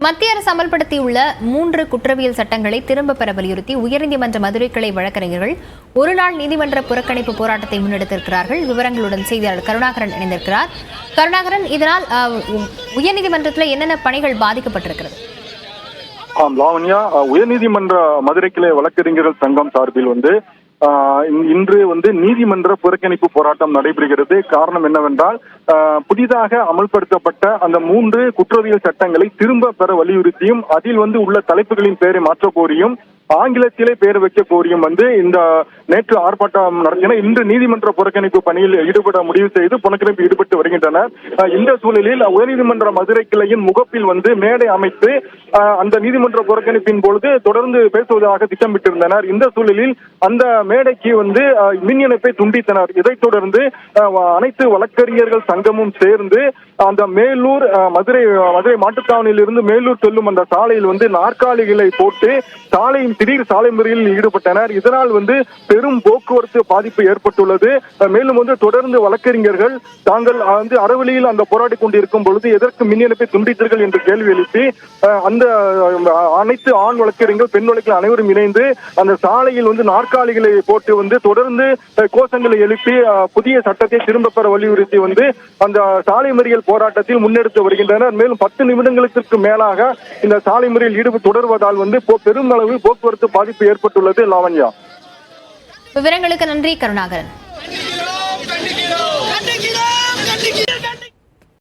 மத்திய அரசு அமல்படுத்தியுள்ள 3 குற்றவியல் சட்டங்களை திரும்பப் பெற வலியுறுத்தி உயர்நீதிமன்ற மதுரை கிளை வழக்கறிஞர்கள் ஒருநாள் நீதிமன்ற புறக்கணிப்பு போராட்டத்தை முன்னெடுத்திருக்கிறார்கள். விவரங்களுடன் செய்தியாளர் கருணாகரன் இணைந்திருக்கிறார். கருணாகரன், இதனால் உயர்நீதிமன்றத்தில் என்னென்ன பணிகள் பாதிக்கப்பட்டிருக்கிறது? லாவண்யா, உயர்நீதிமன்ற மதுரை கிளை வழக்கறிஞர்கள் சங்கம் சார்பில் இன்று நீதிமன்ற புறக்கணிப்பு போராட்டம் நடைபெறுகிறது. காரணம் என்னவென்றால், புதிதாக அமல்படுத்தப்பட்ட அந்த 3 குற்றவியல் சட்டங்களை திரும்ப பெற வலியுறுத்தியும் அதில் உள்ள தலைப்புகளின் பெயரை மாற்ற கோரியும் ஆங்கிலத்திலே பெயர் வைக்க கோரியும் இந்த நேற்று ஆர்ப்பாட்டம் நடத்தின. இன்று நீதிமன்ற புறக்கணிப்பு பணியில் ஈடுபட முடிவு செய்து புறக்கணிப்பு ஈடுபட்டு வருகின்றனர். இந்த சூழலில் உயர்நீதிமன்ற மதுரை கிளையின் முகப்பில் மேடை அமைத்து அந்த நீதிமன்ற புறக்கணிப்பின் பொழுது தொடர்ந்து பேசுவதாக திட்டமிட்டிருந்தனர். இந்த சூழலில் அந்த மேடைக்கு மின் இணைப்பை துண்டித்தனர். இதைத் தொடர்ந்து அனைத்து வழக்கறிஞர்கள் சங்கமும் சேர்ந்து அந்த மேலூர் மதுரை மாட்டுத்தாவணியில் இருந்து மேலூர் செல்லும் அந்த சாலையில் நாற்காலிகளை போட்டு திடீர் சாலை மறியலில் ஈடுபட்டனர். இதனால் பெரும் போக்குவரத்து பாதிப்பு ஏற்பட்டுள்ளது. மேலும் தொடர்ந்து வழக்கறிஞர்கள் தாங்கள் அறவழியில் அந்த போராடி கொண்டிருக்கும் பொழுது எதற்கு மின் இணைப்பை துண்டித்தீர்கள் என்று கேள்வி எழுப்பி அந்த அனைத்து ஆண் வழக்கறிஞர்கள் பெண் வழக்கில் அனைவரும் இணைந்து அந்த சாலையில் நாற்காலிகளை போட்டு தொடர்ந்து கோஷங்களை எழுப்பி புதிய சட்டத்தை திரும்ப பெற வலியுறுத்தி அந்த சாலை மறியல் போராட்டத்தில் முன்னெடுத்து வருகின்றனர். மேலும் 10 நிமிடங்களுக்கு மேலாக இந்த சாலை மறியல் ஈடுபட்டு தொடர்வதால் பெருமளவு போக்குவரத்து பாதிப்பு ஏற்பட்டுள்ளது. லாவண்யா, விவரங்களுக்கு நன்றி கருணாகரன்.